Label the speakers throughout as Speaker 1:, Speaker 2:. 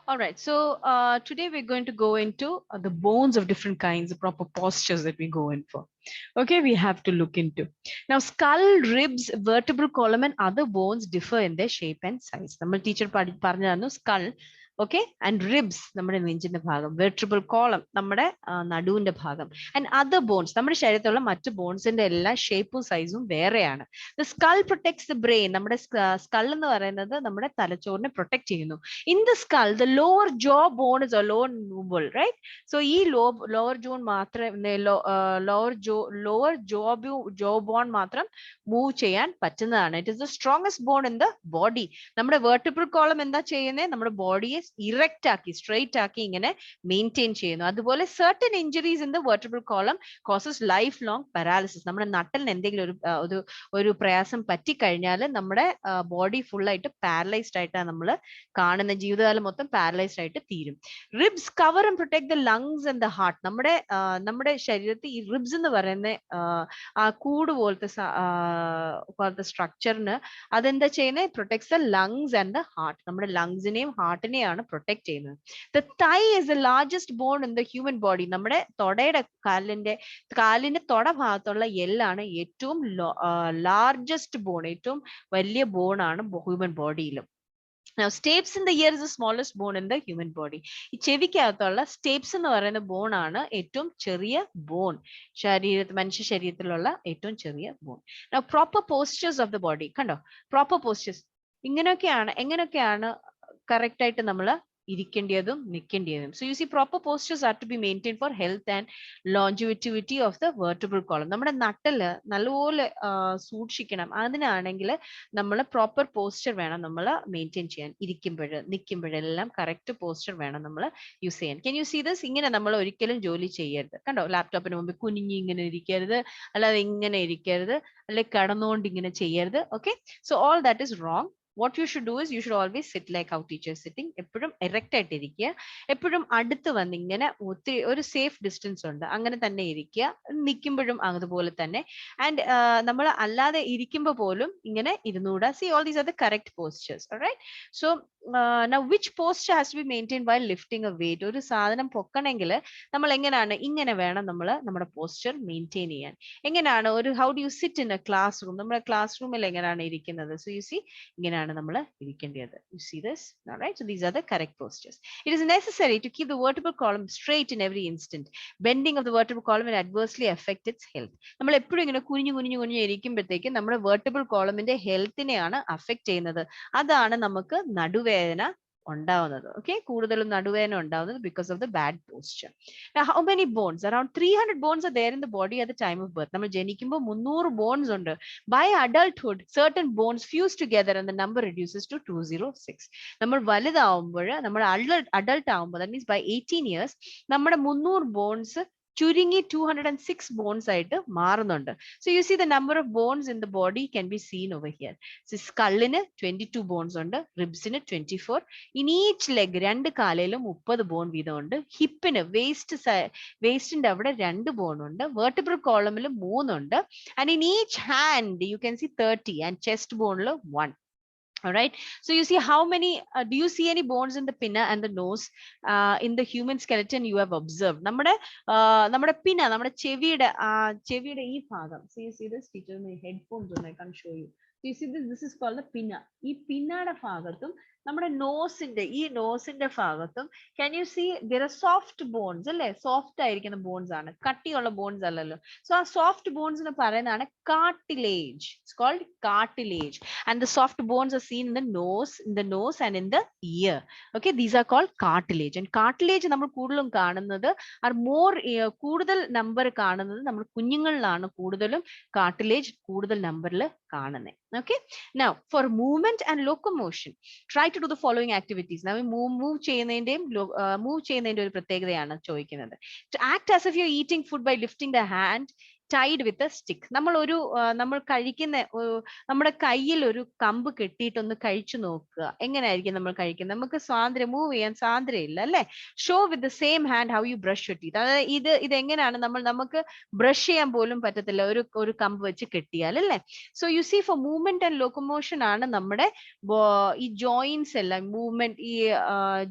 Speaker 1: All right. So today we're going to go into the bones of different kinds, the proper postures that we go in for. Okay, we have to look into. Now, skull, ribs, vertebral column, and other bones differ in their shape and size. Our teacher പറഞ്ഞു skull, okay, and ribs, നമ്മുടെ നെഞ്ചിന്റെ ഭാഗം, vertebral column, നമ്മുടെ നടുവിന്റെ ഭാഗം, and other bones, നമ്മുടെ ശരീരത്തിലുള്ള മറ്റ് ബോൺസിന്റെ എല്ലാ ഷേപ്പും സൈസും വേറെയാണ്. The skull protects the brain. നമ്മുടെ skull എന്ന് പറയുന്നത് നമ്മുടെ തലച്ചോറിനെ പ്രൊട്ടക്ട് ചെയ്യുന്നു. In the skull, the lower jaw bone is alone movable, right? So, lower jaw lower jaw bone matram move cheyan pattunnaanu. It is the strongest bone in the body. Nammade vertebral column endha cheyune, nammade body is erect aaki, straight aaki ingane maintain cheyunu. Adupole certain injuries in the vertebral column causes lifelong paralysis. Nammade nattalne endengilum oru prayasam patti kazhinjal nammade body full aayittu paralyzed aayita nammal കാണുന്ന ജീവിതകാലം മൊത്തം paralysed ആയിട്ട് തീരും. Ribs cover and protect the lungs and the heart. നമ്മുടെ ശരീരത്തിൽ ഈ ribs എന്ന് പറയുന്ന ആ കൂട് പോലത്തെ സ്ട്രക്ചറിന് അതെന്താ ചെയ്യുന്നത്? Protects the lungs and the heart. നമ്മുടെ ലങ്സിനെയും ഹാർട്ടിനെയാണ് പ്രൊട്ടക്ട് ചെയ്യുന്നത്. ദ തൈ is the largest born in the human body. നമ്മുടെ കാലിന്റെ തൊട ഭാഗത്തുള്ള എല്ലാണ് ഏറ്റവും ലാർജസ്റ്റ് ബോൺ, ഏറ്റവും വലിയ ബോൺ ആണ് human ബോഡിയിലും. Now, stapes in the ear is the smallest bone in the human body. ഈ ചെവിക്കകത്തുള്ള സ്റ്റേപ്സ് എന്ന് പറയുന്ന ബോൺ ആണ് ഏറ്റവും ചെറിയ ബോൺ, മനുഷ്യ ശരീരത്തിലുള്ള ഏറ്റവും ചെറിയ bone. Now, proper postures of the body. കണ്ടോ, proper postures എങ്ങനെയൊക്കെയാണ് കറക്റ്റ് ആയിട്ട് നമ്മൾ ഇരിക്കേണ്ടതും നിൽക്കേണ്ടതും. So you see, proper postures are to be maintained for health and longevity of the vertebral column. നമ്മുടെ നട്ടല് നല്ലപോലെ സൂക്ഷിക്കണം. അതിനാണെങ്കിൽ നമ്മൾ പ്രോപ്പർ പോസ്ചർ വേണം നമ്മൾ മെയിൻറ്റെയിൻ ചെയ്യാൻ. നിൽക്കുമ്പോഴെല്ലാം കറക്റ്റ് പോസ്ചർ വേണം നമ്മൾ യൂസ് ചെയ്യാൻ. Can you see this? ഇങ്ങനെ നമ്മൾ ഒരിക്കലും ജോലി ചെയ്യരുത്. കണ്ടോ, ലാപ്ടോപ്പിന് മുമ്പിൽ കുനിഞ്ഞ് ഇങ്ങനെ ഇരിക്കരുത്, അല്ലാതെ ഇങ്ങനെ ഇരിക്കരുത്, അല്ലെങ്കിൽ കടന്നുകൊണ്ട് ഇങ്ങനെ ചെയ്യരുത്. Okay, so all that is wrong. What you should do is you should always sit like how teacher is sitting. എപ്പോഴും എറക്റ്റ് ആയിട്ട് ഇരിക്കുക. എപ്പോഴും അടുത്ത് വന്ന് ഇങ്ങനെ ഒത്തിരി ഒരു സേഫ് ഡിസ്റ്റൻസ് ഉണ്ട്, അങ്ങനെ തന്നെ ഇരിക്കുക. നിൽക്കുമ്പോഴും അതുപോലെ തന്നെ. ആൻഡ് നമ്മൾ അല്ലാതെ ഇരിക്കുമ്പോൾ പോലും ഇങ്ങനെ ഇരുന്നൂടാ. See, all these are the correct postures. All right. So now which posture has to be maintained while lifting a weight? ഒരു സാധനം പൊക്കണമെങ്കിൽ നമ്മൾ എങ്ങനെയാണ്, ഇങ്ങനെ വേണം നമ്മൾ നമ്മുടെ പോസ്ചർ മെയിൻറ്റെയിൻ ചെയ്യാൻ. എങ്ങനെയാണ് how do you sit in a classroom? നമ്മുടെ ക്ലാസ് റൂമിൽ എങ്ങനെയാണ് ഇരിക്കുന്നത്? So you see, ഇങ്ങനെയാണ് നമ്മൾ ഇരിക്കേണ്ടത്. You see this? All right. So these are the correct postures. It is necessary to keep the vertebral column straight in every instant. Bending of the vertebral column will adversely affect its health. നമ്മൾ എപ്പോഴും ഇങ്ങനെ കുനിഞ്ഞു ഇരിക്കുമ്പോഴത്തേക്കും നമ്മുടെ vertebral column-ന്റെ ഹെൽത്തിനെയാണ് affect ചെയ്യുന്നത്. അതാണ് നമുക്ക് നടുവേദന ഉണ്ടാവുന്നത്. ഓക്കെ, കൂടുതലും നടുവേദന ഉണ്ടാവുന്നത് because of the bad posture. Now, how many bones? Around 300 bones are there in the body at the time of birth. നമ്മൾ ജനിക്കുമ്പോൾ 300 bones ഉണ്ട്. By adulthood, certain bones fuse together and the number reduces to 206. നമ്മൾ വലുതാവുമ്പോൾ, നമ്മൾ adult ആവുമ്പോൾ, that means by 18 years, നമ്മുടെ 300 bones ചുരുങ്ങി 206 bones ആയിട്ട് മാറുന്നുണ്ട്. So you see the number of bones in the body can be seen over here. So skullന് 22 bones ഉണ്ട്, ribsന് 24. In each leg, രണ്ട് കാലയിലും 30 bone വീതം ഉണ്ട്. ഹിപ്പിന് വേസ്റ്റിന്റെ അവിടെ 2 bone ഉണ്ട്. vertebral column 3 ഉണ്ട്. And in each hand you can see 30 and chest bone 1. All right. So you see how many, do you see any bones in the pinna and the nose in the human skeleton you have observed? നമ്മുടെ pinna, നമ്മുടെ ചെവിയുടെ ഈ ഭാഗം. So you see this, teacher, my headphones on, I can't show you. So you see this is called the pinna. ഈ പിന്നയുടെ ഭാഗത്തും നമ്മുടെ നോസിന്റെ ഭാഗത്തും can you see there are soft bones, അല്ലേ? സോഫ്റ്റ് ആയിരിക്കുന്ന ബോൺസ് ആണ്, കട്ടിയുള്ള ബോൺസ് അല്ലല്ലോ. സോ ആ സോഫ്റ്റ് ബോൺസിന് പറയുന്നതാണ് cartilage. It's called cartilage. And the soft bones are seen in the nose and in the ear. Okay, these are called cartilage. And cartilage നമ്മൾ കൂടുതലും കാണുന്നത് കൂടുതൽ നമ്പർ കാണുന്നത് നമ്മൾ കുഞ്ഞുങ്ങളിലാണ് കൂടുതലും കാർട്ടിലേജ് കൂടുതൽ നമ്പറിൽ കാണുന്നത്. Okay, now for movement and locomotion, try to do the following activities. Now move ചെയ്യുന്നതിന്റെ ഒരു പ്രത്യേകതയാണ് ചോദിക്കുന്നത്. To act as if you're eating food by lifting the hand tied with a stick. നമ്മൾ കഴിക്കുന്ന നമ്മുടെ കയ്യിൽ ഒരു കമ്പ് കെട്ടിയിട്ടൊന്ന് കഴിച്ചു നോക്കുക. എങ്ങനെയായിരിക്കും നമ്മൾ കഴിക്കുന്നത്? നമുക്ക് സ്വാതന്ത്ര്യം മൂവ് ചെയ്യാൻ സ്വാതന്ത്ര്യം ഇല്ല അല്ലെ? Show with the same hand how you brush your teeth. അതായത് ഇത് എങ്ങനെയാണ് നമുക്ക് ബ്രഷ് ചെയ്യാൻ പോലും പറ്റത്തില്ല ഒരു കമ്പ് വെച്ച് കെട്ടിയാൽ അല്ലെ? So you see for movement and locomotion ആണ് നമ്മുടെ ഈ ജോയിന്റ്സ് എല്ലാം മൂവ്മെന്റ് ഈ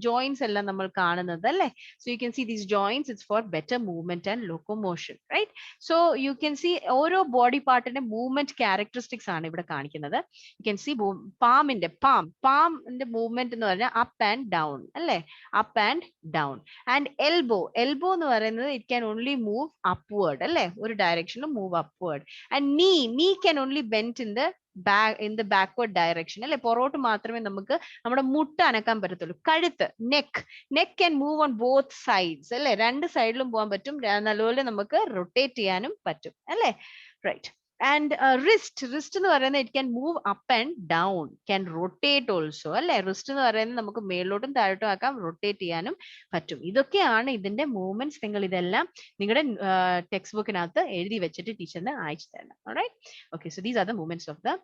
Speaker 1: ജോയിന്റ്സ് എല്ലാം നമ്മൾ കാണുന്നത് അല്ലെ? So you can see these joints it's for better movement and locomotion, right? So you can see ഓരോ ബോഡി പാർട്ടിന്റെ മൂവ്മെന്റ് ക്യാരക്ടറിസ്റ്റിക്സ് ആണ് ഇവിടെ കാണിക്കുന്നത്. യു ക്യാൻ സീ പാമിന്റെ മൂവ്മെന്റ് എന്ന് പറഞ്ഞാൽ അപ്പ് ആൻഡ് ഡൗൺ അല്ലെ? Up and down. And elbow എന്ന് പറയുന്നത് it can only move upward അല്ലെ? ഒരു ഡയറക്ഷനിൽ move upward. And knee can only bend in the backward direction അല്ലെ? പുറകോട്ട് മാത്രമേ നമുക്ക് നമ്മുടെ മുട്ട അനക്കാൻ പറ്റത്തുള്ളൂ. കഴുത്ത് neck can move on both sides അല്ലെ? രണ്ട് സൈഡിലും പോകാൻ പറ്റും. നല്ലപോലെ നമുക്ക് റൊട്ടേറ്റ് ചെയ്യാനും പറ്റും അല്ലെ? റൈറ്റ്. ആൻഡ് റിസ്റ്റ് എന്ന് പറയുന്നത് it can move up and down, can rotate also അല്ലെ? റിസ്റ്റ് എന്ന് പറയുന്നത് നമുക്ക് മേലോട്ടും താഴോട്ടും ആക്കാം, റൊട്ടേറ്റ് ചെയ്യാനും പറ്റും. ഇതൊക്കെയാണ് ഇതിന്റെ മൂവ്മെന്റ്സ്. നിങ്ങൾ ഇതെല്ലാം നിങ്ങളുടെ ടെക്സ്റ്റ് ബുക്കിനകത്ത് എഴുതി വെച്ചിട്ട് ടീച്ചറിന് അയച്ചു തരണം. Alright? Okay, so these are the movements of the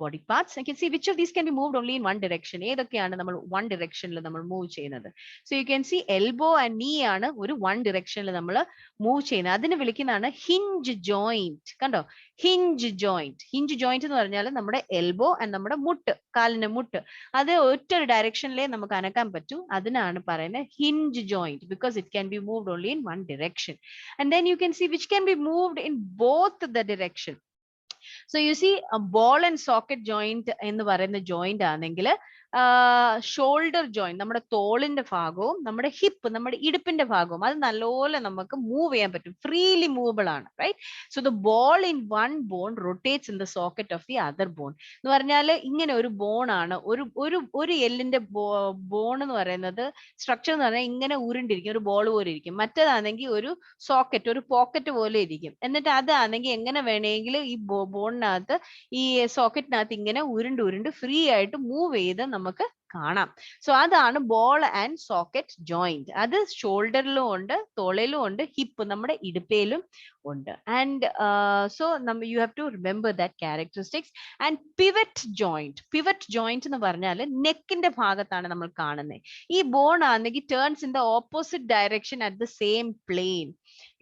Speaker 1: body parts. I can see which of these can be moved only in one direction. ഏതൊക്കെയാണ് നമ്മൾ one directionൽ നമ്മൾ മൂവ് ചെയ്യുന്നത്? So you can see elbow and knee ആണ് ഒരു one directionൽ നമ്മൾ move ചെയ്യുന്നത്. അതിനെ വിളിക്കുന്നതാണ് hinge joint. കണ്ടോ? hinge joint എന്ന് പറഞ്ഞാൽ നമ്മുടെ എൽബോ ആൻഡ് നമ്മുടെ കാലിന്റെ മുട്ട് അത് ഒറ്റ ഡയറക്ഷനിലേ നമുക്ക് അനക്കാൻ പറ്റൂ. അതിനാണ് പറയുന്നത് hinge joint because it can be moved only in one direction. And then you can see which can be moved in both the direction. So you see a ball and socket joint എന്ന് പറയുന്ന joint ആണെങ്കിൽ shoulder joint നമ്മുടെ തോളിന്റെ ഭാഗവും നമ്മുടെ hip നമ്മുടെ ഇടുപ്പിന്റെ ഭാഗവും അത് നല്ലപോലെ നമുക്ക് മൂവ് ചെയ്യാൻ പറ്റും. ഫ്രീലി മൂവബിൾ ആണ്, right? So the ball in one bone rotates in the socket of the other bone എന്ന് പറഞ്ഞാൽ ഇങ്ങനെ ഒരു ബോൺ ആണ്. ഒരു എല്ലിന്റെ ബോൺ എന്ന് പറയുന്നത് സ്ട്രക്ചർ എന്ന് പറഞ്ഞാൽ ഇങ്ങനെ ഉരുണ്ടിരിക്കും, ഒരു ബോൾ പോലെ ഇരിക്കും. മറ്റേതാണെങ്കിൽ ഒരു സോക്കറ്റ് ഒരു പോക്കറ്റ് പോലെ ഇരിക്കും. എന്നിട്ട് അതാണെങ്കിൽ എങ്ങനെ വേണമെങ്കിലും ഈ ബോണിനകത്ത് ഈ സോക്കറ്റിനകത്ത് ഇങ്ങനെ ഉരുണ്ട് ഫ്രീ ആയിട്ട് മൂവ് ചെയ്ത് നമുക്ക് കാണാം. സോ അതാണ് ബോൾ ആൻഡ് സോക്കറ്റ് ജോയിന്റ്. അത് ഷോൾഡറിലും ഉണ്ട്, തോളയിലും ഉണ്ട്, ഹിപ്പ് നമ്മുടെ ഇടുപ്പയിലും ഉണ്ട്. And so you have to remember that characteristics. And pivot joint എന്ന് പറഞ്ഞാൽ നെക്കിന്റെ ഭാഗത്താണ് നമ്മൾ കാണുന്നത്. ഈ ബോൺ ആണെങ്കിൽ turns in the opposite direction at the same plane,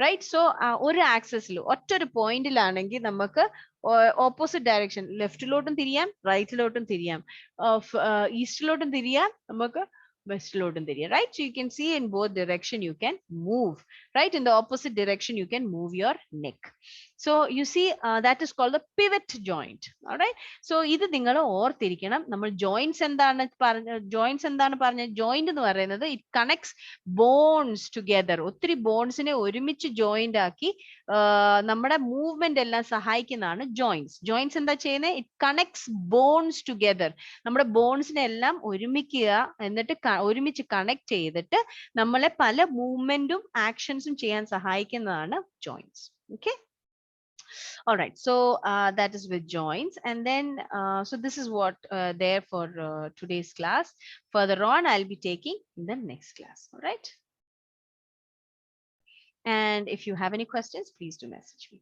Speaker 1: right? So ഒരു ആക്സസിൽ ഒറ്റൊരു പോയിന്റിലാണെങ്കിൽ നമുക്ക് ഓപ്പോസിറ്റ് ഡയറക്ഷൻ ലെഫ്റ്റിലോട്ടും തിരിയാം, റൈറ്റിലോട്ടും തിരിയാം, ഈസ്റ്റിലോട്ടും തിരിയാം, നമുക്ക് വെസ്റ്റിലോട്ടും തിരിയാം, right? So you can see in both direction you can move, right? In the opposite direction you can move your neck. So you see that is called the pivot joint. All right? So ഇത് നിങ്ങൾ ഓർത്തിരിക്കണം. നമ്മൾ joints എന്താണ് പറഞ്ഞത്? Joint എന്ന് പറയുന്നത് it connects bones together. ഒത്തിരി ബോൺസിനെ ഒരുമിച്ച് ജോയിന്റ് ആക്കി നമ്മുടെ മൂവ്മെന്റ് എല്ലാം സഹായിക്കുന്നതാണ് ജോയിന്റ്സ് എന്താ ചെയ്യുന്നത്? It connects bones together. നമ്മുടെ ബോൺസിനെ എല്ലാം ഒരുമിക്കുക, എന്നിട്ട് ഒരുമിച്ച് കണക്ട് ചെയ്തിട്ട് നമ്മളെ പല മൂവ്മെന്റും ആക്ഷൻസും ചെയ്യാൻ സഹായിക്കുന്നതാണ് joints. Okay? All right, so that is with joints. And then so this is what there for today's class. Further on I'll be taking in the next class. All right, and if you have any questions, please do message me.